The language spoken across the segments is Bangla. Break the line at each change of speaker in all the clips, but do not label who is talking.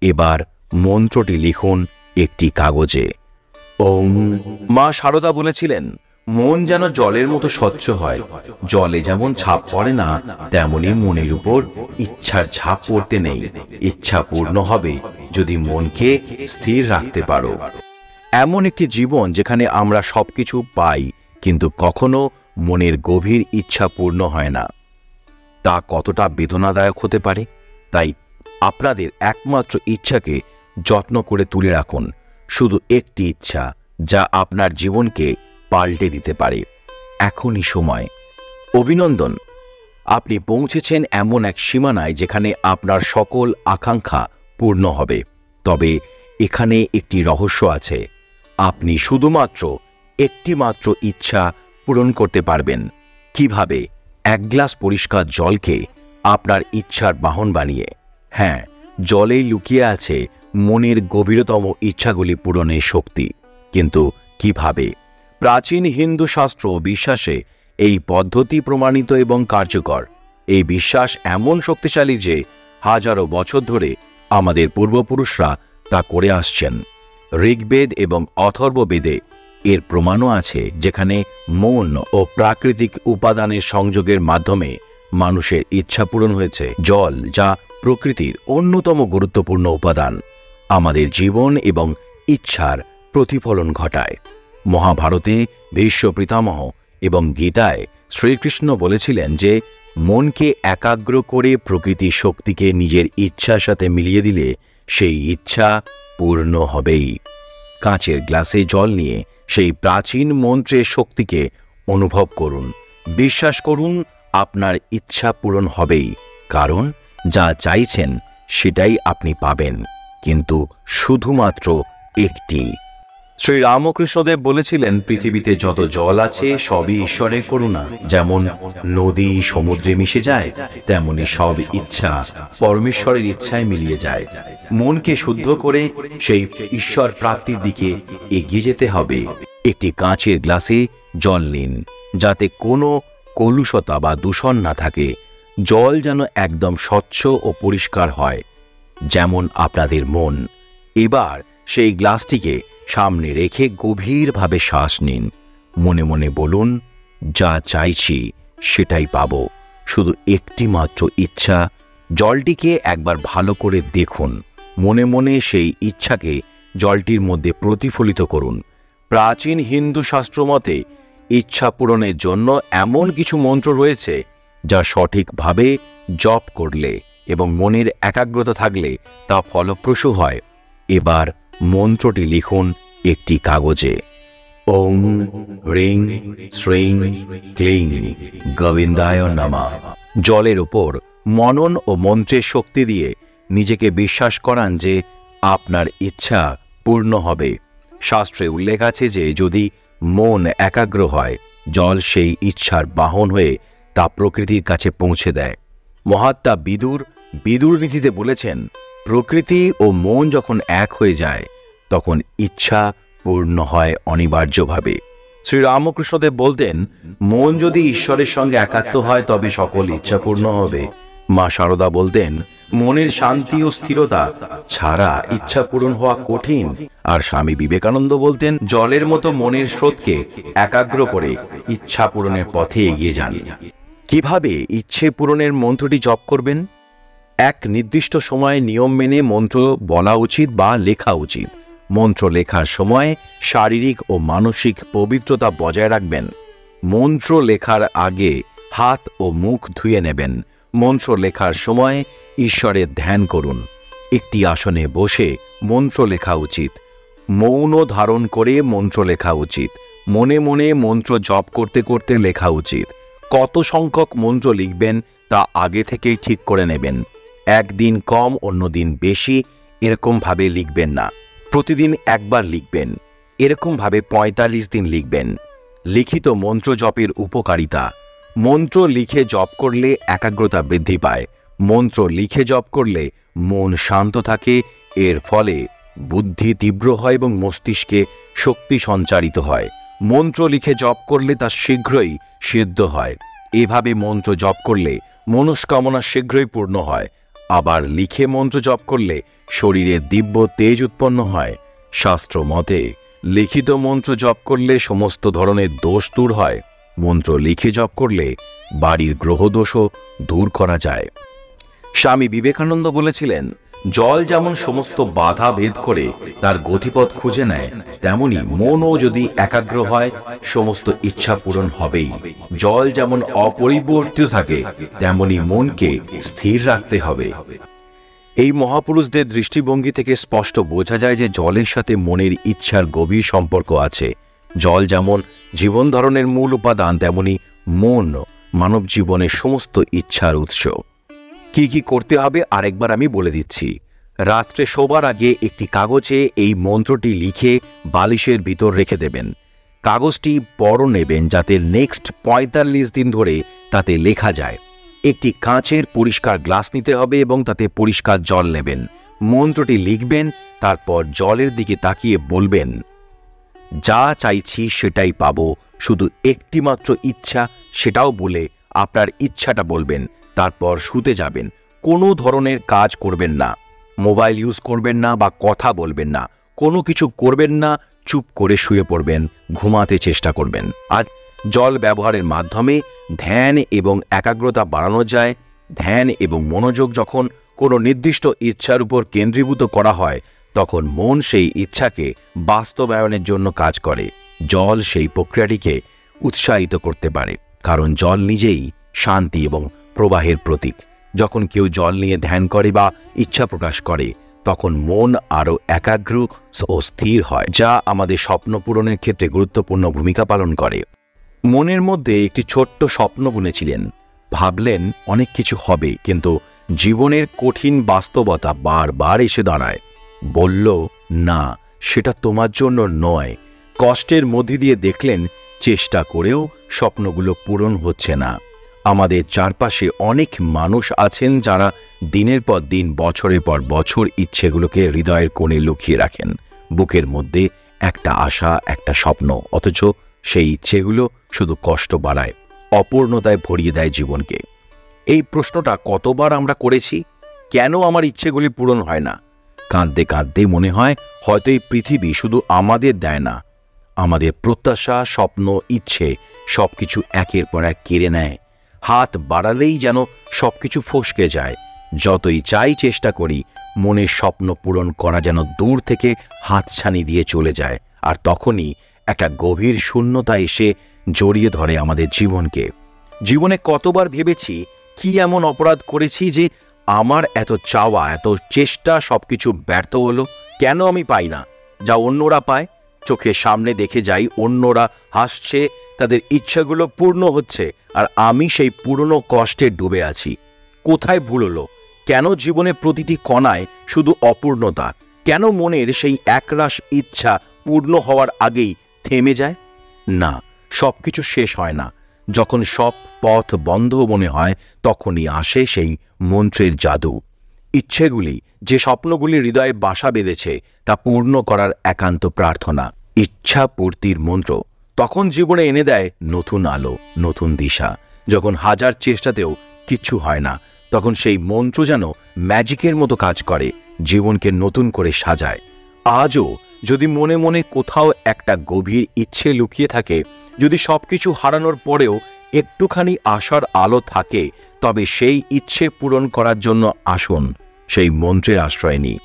এবার মন্ত্রটি লিখুন একটি কাগজে। ওম। মা শারদা বলেছিলেন, মন যেন জলের মতো স্বচ্ছ হয়। জলে যেমন ছাপ পড়ে না, তেমনি মনের উপর ইচ্ছার ছাপ পড়তে নেই। ইচ্ছা পূর্ণ হবে যদি মনকে স্থির রাখতে পারো। এমন একটি জীবন যেখানে আমরা সবকিছু পাই, কিন্তু কখনো মনের গভীর ইচ্ছা পূর্ণ হয় না, তা কতটা বেদনাদায়ক হতে পারে। তাই আপনাদের একমাত্র ইচ্ছাকে যত্ন করে তুলে রাখুন, শুধু একটি ইচ্ছা যা আপনার জীবনকে পাল্টে দিতে পারে। এখনই সময়। অভিনন্দন, আপনি পৌঁছেছেন এমন এক সীমানায় যেখানে আপনার সকল আকাঙ্ক্ষা পূর্ণ হবে। তবে এখানে একটি রহস্য আছে। আপনি শুধুমাত্র একটি মাত্র ইচ্ছা পূরণ করতে পারবেন। কিভাবে? এক গ্লাস পরিষ্কার জলকে আপনার ইচ্ছার বাহন বানিয়ে। হ্যাঁ, জলেই লুকিয়ে আছে মনের গভীরতম ইচ্ছাগুলি পূরণের শক্তি। কিন্তু কিভাবে? প্রাচীন হিন্দু শাস্ত্র বিশ্বাসে এই পদ্ধতি প্রমাণিত এবং কার্যকর। এই বিশ্বাস এমন শক্তিশালী যে হাজারো বছর ধরে আমাদের পূর্বপুরুষরা তা করে আসছেন। ঋগ্বেদ এবং অথর্ববেদে এর প্রমাণও আছে, যেখানে মন ও প্রাকৃতিক উপাদানের সংযোগের মাধ্যমে মানুষের ইচ্ছা পূরণ হয়েছে। জল, যা প্রকৃতির অন্যতম গুরুত্বপূর্ণ উপাদান, আমাদের জীবন এবং ইচ্ছার প্রতিফলন ঘটায়। মহাভারতে ভীষ্ম পিতামহ এবং গীতায় শ্রীকৃষ্ণ বলেছিলেন যে মনকে একাগ্র করে প্রকৃতির শক্তিকে নিজের ইচ্ছার সাথে মিলিয়ে দিলে সেই ইচ্ছা পূর্ণ হবেই। কাঁচের গ্লাসে জল নিয়ে সেই প্রাচীন মন্ত্রের শক্তিকে অনুভব করুন। বিশ্বাস করুন, আপনার ইচ্ছা পূরণ হবেই, কারণ যা চাইছেন সেটাই আপনি পাবেন, কিন্তু শুধুমাত্র একটি। শ্রী রামকৃষ্ণদেব বলেছিলেন, পৃথিবীতে যত জল আছে সবই ঈশ্বরের করুণা। যেমন নদী সমুদ্রে মিশে যায়, তেমনি সব ইচ্ছা পরমেশ্বরের ইচ্ছায় মিলিয়ে যায়। মনকে শুদ্ধ করে সেই ঈশ্বর প্রাপ্তির দিকে এগিয়ে যেতে হবে। একটি কাঁচের গ্লাসে জল নিন, যাতে কোনো কলুষতা বা দূষণ না থাকে। জল যেন একদম স্বচ্ছ ও পরিষ্কার হয়, যেমন আপনাদের মন। এবার সেই গ্লাসটিকে সামনে রেখে গভীরভাবে শ্বাস নিন। মনে মনে বলুন, যা চাইছি সেটাই পাব, শুধু একটি মাত্র ইচ্ছা। জলটিকে একবার ভালো করে দেখুন। মনে মনে সেই ইচ্ছাকে জলটির মধ্যে প্রতিফলিত করুন। প্রাচীন হিন্দু শাস্ত্র মতে ইচ্ছা পূরণের জন্য এমন কিছু মন্ত্র রয়েছে যা সঠিকভাবে জপ করলে এবং মনের একাগ্রতা থাকলে তা ফলপ্রসূ হয়। এবার মন্ত্রটি লিখুন একটি কাগজে। ওং হ্রিং শ্রীং ক্লিং গোবিন্দায় নমঃ। জলের উপর মনন ও মন্ত্রের শক্তি দিয়ে নিজেকে বিশ্বাস করান যে আপনার ইচ্ছা পূর্ণ হবে। শাস্ত্রে উল্লেখ আছে যে যদি মন একাগ্র হয়, জল সেই ইচ্ছার বাহন হয়ে তা প্রকৃতির কাছে পৌঁছে দেয়। মহাত্মা বিদুর নীতিতে বলেছেন, প্রকৃতি ও মন যখন এক হয়ে যায় তখন ইচ্ছা পূর্ণ হয় অনিবার্যভাবে। শ্রীরামকৃষ্ণদেব বলতেন, মন যদি ঈশ্বরের সঙ্গে একাত্ম হয় তবে সকল ইচ্ছা পূর্ণ হবে। মা শারদা বলতেন, মনের শান্তি ও স্থিরতা ছাড়া ইচ্ছা পূরণ হওয়া কঠিন। আর স্বামী বিবেকানন্দ বলতেন, জলের মতো মনের স্রোতকে একাগ্র করে ইচ্ছা পূরণের পথে এগিয়ে যান। কিভাবে ইচ্ছে পূরণের মন্ত্রটি জপ করবেন? এক নির্দিষ্ট সময়ে নিয়ম মেনে মন্ত্র বলা উচিত বা লেখা উচিত। মন্ত্র লেখার সময় শারীরিক ও মানসিক পবিত্রতা বজায় রাখবেন। মন্ত্র লেখার আগে হাত ও মুখ ধুয়ে নেবেন। মন্ত্র লেখার সময় ঈশ্বরের ধ্যান করুন। একটি আসনে বসে মন্ত্র লেখা উচিত। মৌন ধারণ করে মন্ত্র লেখা উচিত। মনে মনে মন্ত্র জপ করতে করতে লেখা উচিত। কত সংখ্যক মন্ত্র লিখবেন তা আগে থেকেই ঠিক করে নেবেন। একদিন কম, অন্যদিন বেশি এরকমভাবে লিখবেন না। প্রতিদিন একবার লিখবেন। এরকমভাবে ৪৫ দিন লিখবেন। লিখিত মন্ত্র জপের উপকারিতা। মন্ত্র লিখে জপ করলে একাগ্রতা বৃদ্ধি পায়। মন্ত্র লিখে জপ করলে মন শান্ত থাকে। এর ফলে বুদ্ধি তীব্র হয় এবং মস্তিষ্কে শক্তি সঞ্চারিত হয়। মন্ত্র লিখে জপ করলে তা শীঘ্রই সিদ্ধ হয়। এভাবে মন্ত্র জপ করলে মনস্কামনা শীঘ্রই পূর্ণ হয়। আবার লিখে মন্ত্র জপ করলে শরীরে দিব্য তেজ উৎপন্ন হয়। শাস্ত্র মতে লিখিত মন্ত্র জপ করলে সমস্ত ধরনের দোষ দূর হয়। মন্ত্র লিখে জপ করলে বাড়ির গ্রহদোষও দূর করা যায়। স্বামী বিবেকানন্দ বলেছিলেন, জল যেমন সমস্ত বাধা ভেদ করে তার গতিপথ খুঁজে নেয়, তেমনি মনও যদি একাগ্র হয় সমস্ত ইচ্ছা পূরণ হবেই। জল যেমন অপরিবর্তিত থাকে তেমনি মনকে স্থির রাখতে হবে। এই মহাপুরুষদের দৃষ্টিভঙ্গি থেকে স্পষ্ট বোঝা যায় যে জলের সাথে মনের ইচ্ছার গভীর সম্পর্ক আছে। জল যেমন জীবন ধারণের মূল উপাদান, তেমনি মন মানব জীবনের সমস্ত ইচ্ছার উৎস। কি কি করতে হবে আরেকবার আমি বলে দিচ্ছি। রাত্রে শোবার আগে একটি কাগজে এই মন্ত্রটি লিখে বালিশের ভিতর রেখে দেবেন। কাগজটি বড় নেবেন যাতে নেক্সট ৪৫ দিন ধরে তাতে লেখা যায়। একটি কাঁচের পরিষ্কার গ্লাস নিতে হবে এবং তাতে পরিষ্কার জল নেবেন। মন্ত্রটি লিখবেন, তারপর জলের দিকে তাকিয়ে বলবেন, যা চাইছি সেটাই পাবো, শুধু একটি মাত্র ইচ্ছা, সেটাও বলে আপনার ইচ্ছাটা বলবেন। তারপর শুতে যাবেন। কোনো ধরনের কাজ করবেন না, মোবাইল ইউজ করবেন না বা কথা বলবেন না, কোনো কিছু করবেন না, চুপ করে শুয়ে পড়বেন, ঘুমাতে চেষ্টা করবেন। আজ জল ব্যবহারের মাধ্যমে ধ্যান এবং একাগ্রতা বাড়ানো যায়। ধ্যান এবং মনোযোগ যখন কোনো নির্দিষ্ট ইচ্ছার উপর কেন্দ্রীভূত করা হয়, তখন মন সেই ইচ্ছাকে বাস্তবায়নের জন্য কাজ করে। জল সেই প্রক্রিয়াটিকে উৎসাহিত করতে পারে, কারণ জল নিজেই শান্তি এবং প্রবাহের প্রতীক। যখন কেউ জল নিয়ে ধ্যান করে বা ইচ্ছা প্রকাশ করে, তখন মন আরও একাগ্র ও স্থির হয়, যা আমাদের স্বপ্ন পূরণের ক্ষেত্রে গুরুত্বপূর্ণ ভূমিকা পালন করে। মনের মধ্যে একটি ছোট্ট স্বপ্ন বুনেছিলেন। ভাবলেন অনেক কিছু হবে, কিন্তু জীবনের কঠিন বাস্তবতা বারবার এসে দাঁড়ায়। বলল, না, সেটা তোমার জন্য নয়। কষ্টের মধ্যে দিয়ে দেখলেন চেষ্টা করেও স্বপ্নগুলো পূরণ হচ্ছে না। আমাদের চারপাশে অনেক মানুষ আছেন যারা দিনের পর দিন, বছরের পর বছর ইচ্ছেগুলোকে হৃদয়ের কোণে লুকিয়ে রাখেন। বুকের মধ্যে একটা আশা, একটা স্বপ্ন, অথচ সেই ইচ্ছেগুলো শুধু কষ্ট বাড়ায়, অপূর্ণতায় ভরিয়ে দেয় জীবনকে। এই প্রশ্নটা কতবার আমরা করেছি, কেন আমার ইচ্ছেগুলি পূরণ হয় না? কাঁদতে কাঁদতে মনে হয় হয়তো এই পৃথিবী শুধু আমাদের দেয় না, আমাদের প্রত্যাশা, স্বপ্ন, ইচ্ছে সবকিছু একের পর এক কেড়ে নেয়। হাত বাড়ালেই যেন সবকিছু ফসকে যায়। যতই চাই চেষ্টা করি, মনের স্বপ্ন পূরণ করা যেন দূর থেকে হাতছানি দিয়ে চলে যায়। আর তখনই একটা গভীর শূন্যতা এসে জড়িয়ে ধরে আমাদের জীবনকে। জীবনে কতবার ভেবেছি, কি এমন অপরাধ করেছি যে আমার এত চাওয়া, এত চেষ্টা সবকিছু ব্যর্থ হলো? কেন আমি পাই না যা অন্যরা পায়? চোখের সামনে দেখে যাই অন্যরা হাসছে, তাদের ইচ্ছাগুলো পূর্ণ হচ্ছে, আর আমি সেই পুরনো কষ্টে ডুবে আছি। কোথায় ভুল হলো? কেন জীবনে প্রতিটি কণায় শুধু অপূর্ণতা? কেন মনের সেই একরাশ ইচ্ছা পূর্ণ হওয়ার আগেই থেমে যায়? না, সবকিছু শেষ হয় না। যখন সব পথ বন্ধ মনে হয়, তখনই আসে সেই মন্ত্রের জাদু। ইচ্ছেগুলি, যে স্বপ্নগুলি হৃদয়ে বাসা বেঁধেছে, তা পূর্ণ করার একান্ত প্রার্থনা, ইচ্ছা পূর্তির মন্ত্র তখন জীবনে এনে দেয় নতুন আলো, নতুন দিশা। যখন হাজার চেষ্টাতেও কিচ্ছু হয় না, তখন সেই মন্ত্র যেন ম্যাজিকের মতো কাজ করে, জীবনকে নতুন করে সাজায়। আজও যদি মনে মনে কোথাও একটা গভীর ইচ্ছে লুকিয়ে থাকে, যদি সবকিছু হারানোর পরেও একটুখানি আশার আলো থাকে, তবে সেই ইচ্ছে পূরণ করার জন্য আসুন সেই মন্ত্রের আশ্রয় নিই।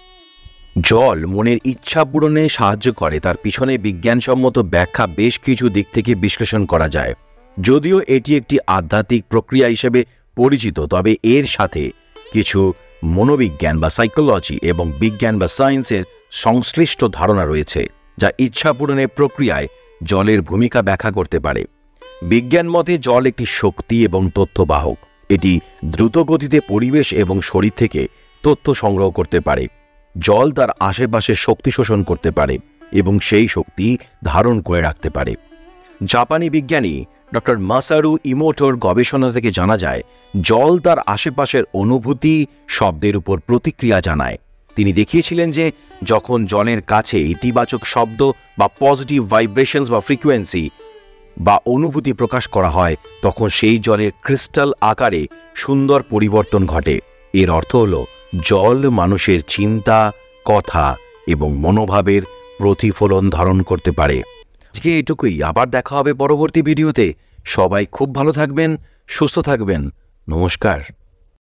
জল মনের ইচ্ছা পূরণে সাহায্য করে, তার পিছনে বিজ্ঞানসম্মত ব্যাখ্যা বেশ কিছু দিক থেকে বিশ্লেষণ করা যায়। যদিও এটি একটি আধ্যাত্মিক প্রক্রিয়া হিসেবে পরিচিত, তবে এর সাথে কিছু মনোবিজ্ঞান বা সাইকোলজি এবং বিজ্ঞান বা সায়েন্সের সংশ্লিষ্ট ধারণা রয়েছে, যা ইচ্ছা পূরণের প্রক্রিয়ায় জলের ভূমিকা ব্যাখ্যা করতে পারে। বিজ্ঞান মতে জল একটি শক্তি এবং তথ্যবাহক। এটি দ্রুত গতিতে পরিবেশ এবং শরীর থেকে তথ্য সংগ্রহ করতে পারে। জল তার আশেপাশে শক্তি শোষণ করতে পারে এবং সেই শক্তি ধারণ করে রাখতে পারে। জাপানি বিজ্ঞানী ডক্টর মাসারু ইমোটোর গবেষণা থেকে জানা যায়, জল তার আশেপাশের অনুভূতি, শব্দের উপর প্রতিক্রিয়া জানায়। তিনি দেখিয়েছিলেন যে যখন জলের কাছে ইতিবাচক শব্দ বা পজিটিভ ভাইব্রেশনস বা ফ্রিকোয়েন্সি বা অনুভূতি প্রকাশ করা হয়, তখন সেই জলের ক্রিস্টাল আকারে সুন্দর পরিবর্তন ঘটে। এর অর্থ হল জল মানুষের চিন্তা, কথা এবং মনোভাবের প্রতিফলন ধারণ করতে পারে। আজকে এটুকুই, আবার দেখা হবে পরবর্তী ভিডিওতে। সবাই খুব ভালো থাকবেন, সুস্থ থাকবেন। নমস্কার।